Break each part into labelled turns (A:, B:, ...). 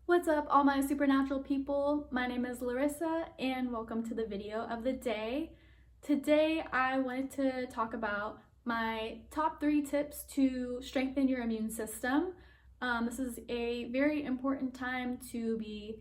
A: What's up, all my supernatural people? My name is Larissa, and welcome to the video of the day. Today, I wanted to talk about my top 3 tips to strengthen your immune system. This is a very important time to be,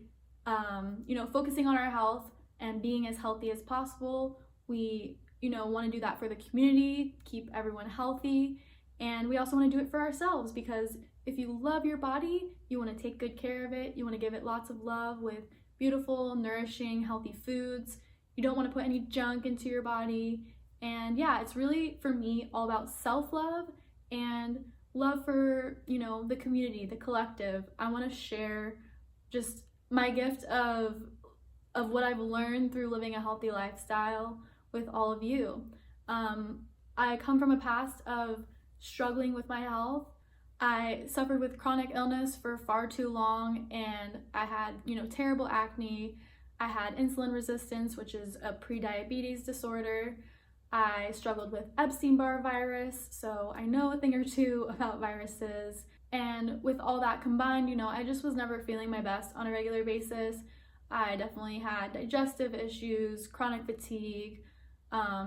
A: focusing on our health and being as healthy as possible. We, want to do that for the community, keep everyone healthy, and we also want to do it for ourselves because if you love your body, you want to take good care of it. You want to give it lots of love with beautiful, nourishing, healthy foods. You don't want to put any junk into your body. And yeah, it's really, for me, all about self-love and love for, the community, the collective. I want to share just my gift of what I've learned through living a healthy lifestyle with all of you. I come from a past of struggling with my health. I suffered with chronic illness for far too long, and I had, terrible acne. I had insulin resistance, which is a prediabetes disorder. I struggled with Epstein-Barr virus, so I know a thing or two about viruses. And with all that combined, I just was never feeling my best on a regular basis. I definitely had digestive issues, chronic fatigue,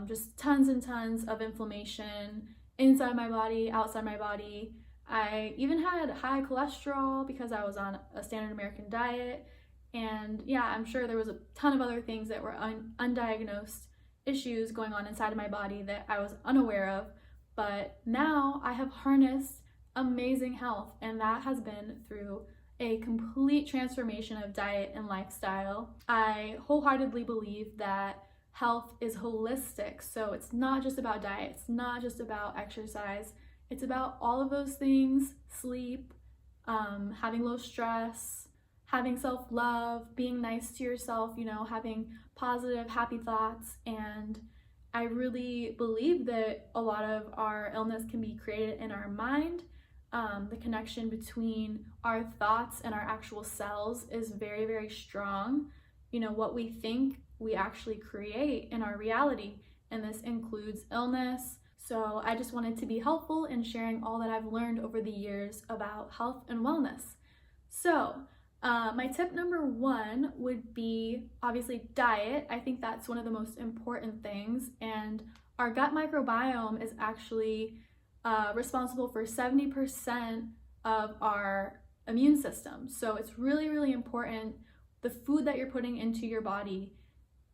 A: just tons and tons of inflammation inside my body, outside my body. I even had high cholesterol because I was on a standard American diet. And yeah, I'm sure there was a ton of other things that were undiagnosed issues going on inside of my body that I was unaware of. But now I have harnessed amazing health, and that has been through a complete transformation of diet and lifestyle. I wholeheartedly believe that health is holistic. So it's not just about diet, it's not just about exercise. It's about all of those things: sleep, having low stress, having self-love, being nice to yourself, having positive, happy thoughts. And I really believe that a lot of our illness can be created in our mind. The connection between our thoughts and our actual cells is very, very strong. What we think, we actually create in our reality, and this includes illness. So I just wanted to be helpful in sharing all that I've learned over the years about health and wellness. So my tip number 1 would be obviously diet. I think that's one of the most important things, and our gut microbiome is actually responsible for 70% of our immune system. So it's really, really important. The food that you're putting into your body,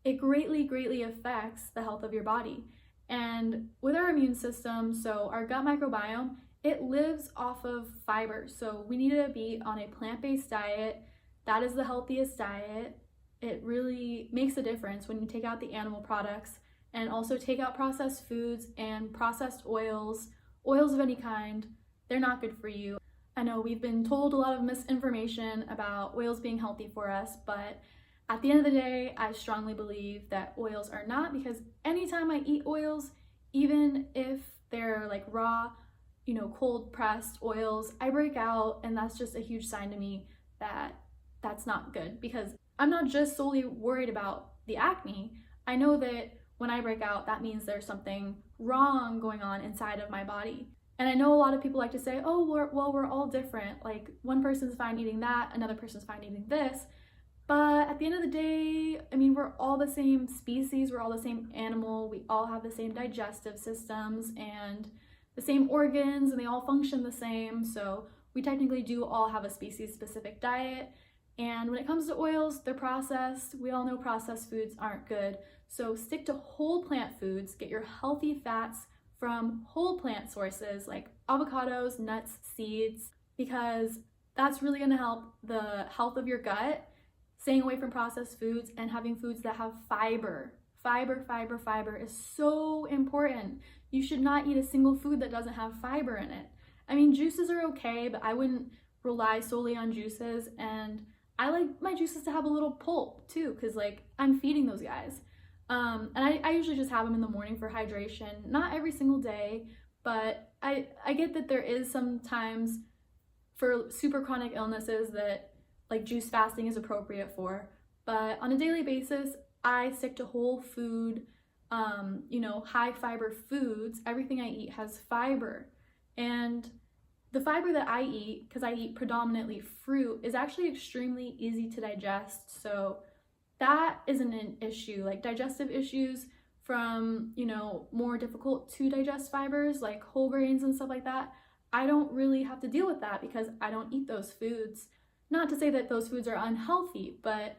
A: it greatly, greatly affects the health of your body. And with our immune system, so our gut microbiome, it lives off of fiber. So we need to be on a plant-based diet. That is the healthiest diet. It really makes a difference when you take out the animal products and also take out processed foods and processed oils of any kind. They're not good for you. I know we've been told a lot of misinformation about oils being healthy for us, but at the end of the day, I strongly believe that oils are not, because anytime I eat oils, even if they're like raw, cold pressed oils, I break out, and that's just a huge sign to me that that's not good, because I'm not just solely worried about the acne. I know that when I break out, that means there's something wrong going on inside of my body. And I know a lot of people like to say, oh, we're all different. Like, one person's fine eating that, another person's fine eating this. But at the end of the day, we're all the same species, we're all the same animal, we all have the same digestive systems and the same organs, and they all function the same. So we technically do all have a species-specific diet. And when it comes to oils, they're processed. We all know processed foods aren't good. So stick to whole plant foods, get your healthy fats from whole plant sources like avocados, nuts, seeds, because that's really gonna help the health of your gut. Staying away from processed foods and having foods that have fiber. Fiber is so important. You should not eat a single food that doesn't have fiber in it. Juices are okay, but I wouldn't rely solely on juices. And I like my juices to have a little pulp too, because I'm feeding those guys. And I usually just have them in the morning for hydration. Not every single day, but I get that there is sometimes for super chronic illnesses that juice fasting is appropriate for. But on a daily basis, I stick to whole food, high fiber foods. Everything I eat has fiber. And the fiber that I eat, because I eat predominantly fruit, is actually extremely easy to digest. So that isn't an issue. Like digestive issues from, more difficult to digest fibers like whole grains and stuff like that, I don't really have to deal with that because I don't eat those foods. Not to say that those foods are unhealthy, but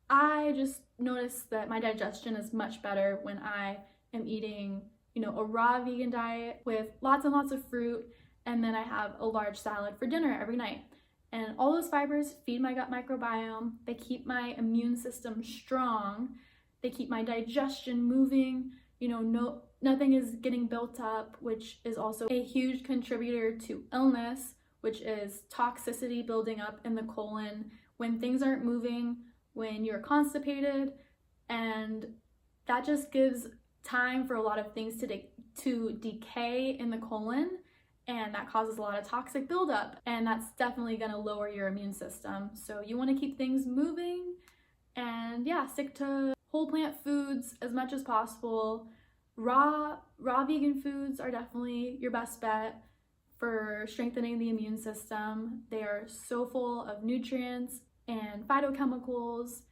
A: I just noticed that my digestion is much better when I am eating, a raw vegan diet with lots and lots of fruit, and then I have a large salad for dinner every night. And all those fibers feed my gut microbiome. They keep my immune system strong. They keep my digestion moving. Nothing is getting built up, which is also a huge contributor to illness, which is toxicity building up in the colon when things aren't moving, when you're constipated, and that just gives time for a lot of things to decay in the colon, and that causes a lot of toxic buildup, and that's definitely going to lower your immune system. So you want to keep things moving, and stick to whole plant foods as much as possible. Raw vegan foods are definitely your best bet for strengthening the immune system. They are so full of nutrients and phytochemicals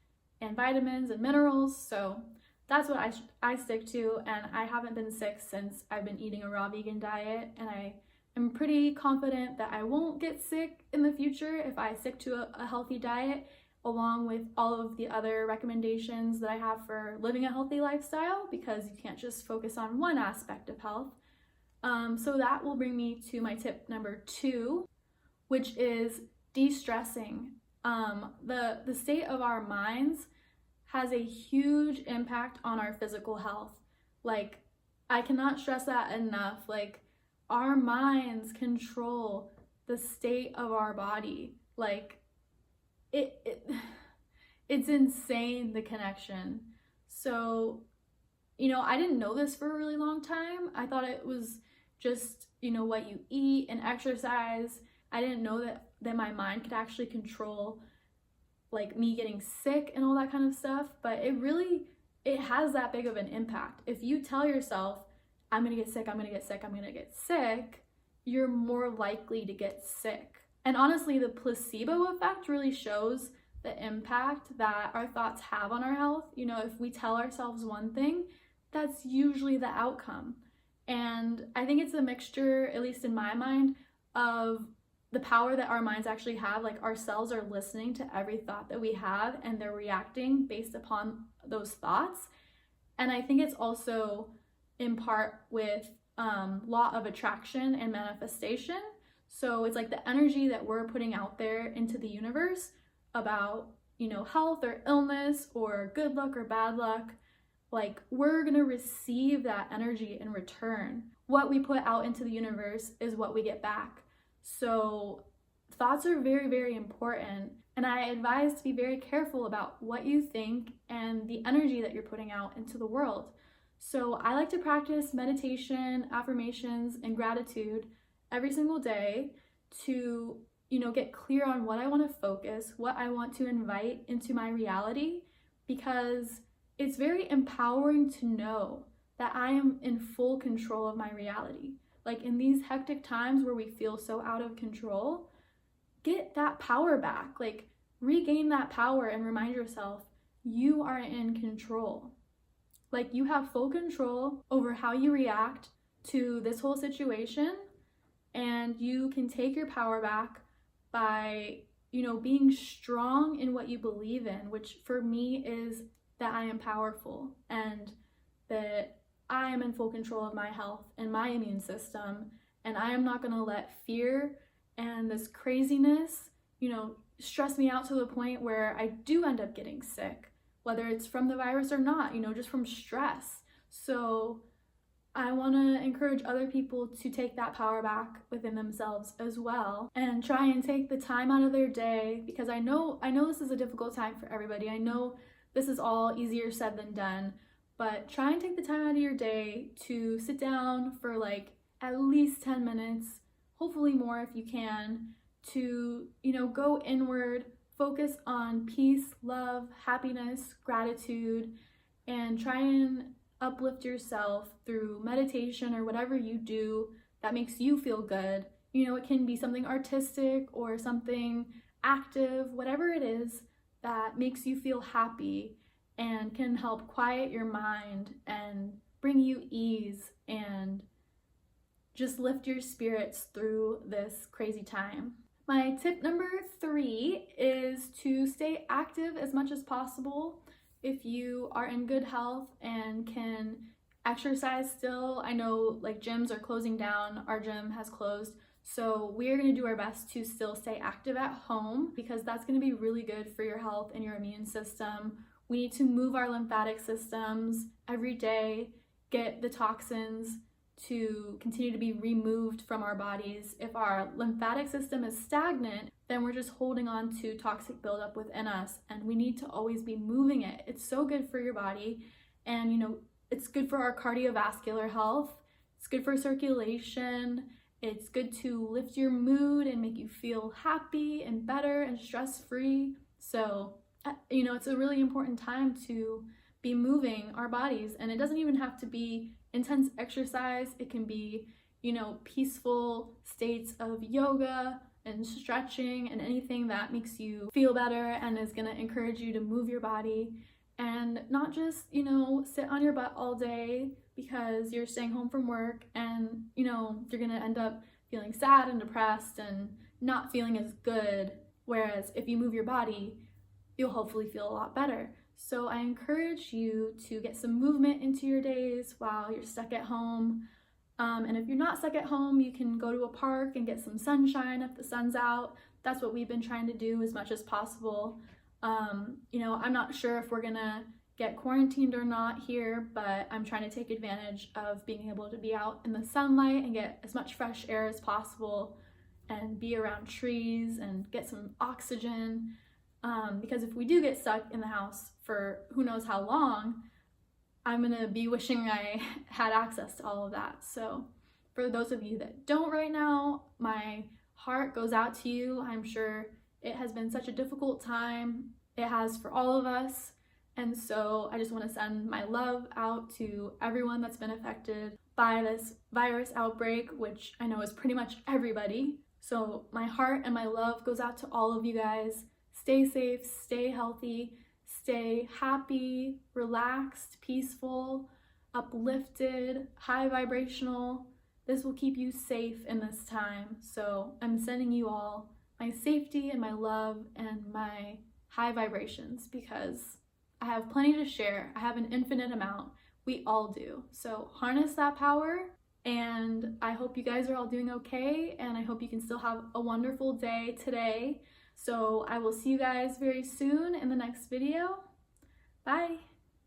A: and vitamins and minerals. So that's what I stick to, and I haven't been sick since I've been eating a raw vegan diet, and I am pretty confident that I won't get sick in the future if I stick to a healthy diet, along with all of the other recommendations that I have for living a healthy lifestyle, because you can't just focus on one aspect of health. So that will bring me to my tip number 2, which is de-stressing. The state of our minds has a huge impact on our physical health. Like, I cannot stress that enough. Like, our minds control the state of our body. Like, it's insane, the connection. So, I didn't know this for a really long time. I thought it was just, what you eat and exercise. I didn't know that my mind could actually control like me getting sick and all that kind of stuff, but it has that big of an impact. If you tell yourself, I'm gonna get sick, I'm gonna get sick, I'm gonna get sick, you're more likely to get sick. And honestly, the placebo effect really shows the impact that our thoughts have on our health. If we tell ourselves one thing, that's usually the outcome. And I think it's a mixture, at least in my mind, of the power that our minds actually have. Like, our cells are listening to every thought that we have, and they're reacting based upon those thoughts. And I think it's also in part with law of attraction and manifestation. So it's like the energy that we're putting out there into the universe about, health or illness or good luck or bad luck. Like, we're gonna receive that energy in return. What we put out into the universe is what we get back. So thoughts are very, very important. And I advise to be very careful about what you think and the energy that you're putting out into the world. So I like to practice meditation, affirmations, and gratitude every single day to, get clear on what I want to focus, what I want to invite into my reality, because it's very empowering to know that I am in full control of my reality. Like, in these hectic times where we feel so out of control, get that power back. Like, regain that power and remind yourself you are in control. Like, you have full control over how you react to this whole situation, and you can take your power back by, being strong in what you believe in, which for me is that I am powerful and that I am in full control of my health and my immune system, and I am not going to let fear and this craziness, stress me out to the point where I do end up getting sick, whether it's from the virus or not, just from stress. So I want to encourage other people to take that power back within themselves as well, and try and take the time out of their day, because I know this is a difficult time for everybody. I know this is all easier said than done, but try and take the time out of your day to sit down for like at least 10 minutes, hopefully more if you can, to, go inward, focus on peace, love, happiness, gratitude, and try and uplift yourself through meditation or whatever you do that makes you feel good You know, it can be something artistic or something active, whatever it is that makes you feel happy and can help quiet your mind and bring you ease and just lift your spirits through this crazy time. My tip number 3 is to stay active as much as possible. If you are in good health and can exercise still, I know like gyms are closing down, our gym has closed, so we're going to do our best to still stay active at home because that's going to be really good for your health and your immune system. We need to move our lymphatic systems every day, get the toxins to continue to be removed from our bodies. If our lymphatic system is stagnant, then we're just holding on to toxic buildup within us, and we need to always be moving it. It's so good for your body, and you know, it's good for our cardiovascular health. It's good for circulation. It's good to lift your mood and make you feel happy and better and stress-free. So, you know, it's a really important time to be moving our bodies, and it doesn't even have to be intense exercise. It can be, you know, peaceful states of yoga and stretching and anything that makes you feel better and is going to encourage you to move your body and not just, you know, sit on your butt all day because you're staying home from work and, you know, you're going to end up feeling sad and depressed and not feeling as good. Whereas if you move your body, you'll hopefully feel a lot better. So I encourage you to get some movement into your days while you're stuck at home. And if you're not stuck at home, you can go to a park and get some sunshine if the sun's out. That's what we've been trying to do as much as possible. You know, I'm not sure if we're gonna get quarantined or not here, but I'm trying to take advantage of being able to be out in the sunlight and get as much fresh air as possible and be around trees and get some oxygen. Because if we do get stuck in the house for who knows how long, I'm gonna be wishing I had access to all of that. So for those of you that don't right now, my heart goes out to you. I'm sure it has been such a difficult time. It has for all of us. And so I just want to send my love out to everyone that's been affected by this virus outbreak, which I know is pretty much everybody. So my heart and my love goes out to all of you guys. Stay safe, stay healthy, stay happy, relaxed, peaceful, uplifted, high vibrational. This will keep you safe in this time. So I'm sending you all my safety and my love and my high vibrations because I have plenty to share. I have an infinite amount. We all do. So harness that power, and I hope you guys are all doing okay, and I hope you can still have a wonderful day today. So I will see you guys very soon in the next video. Bye!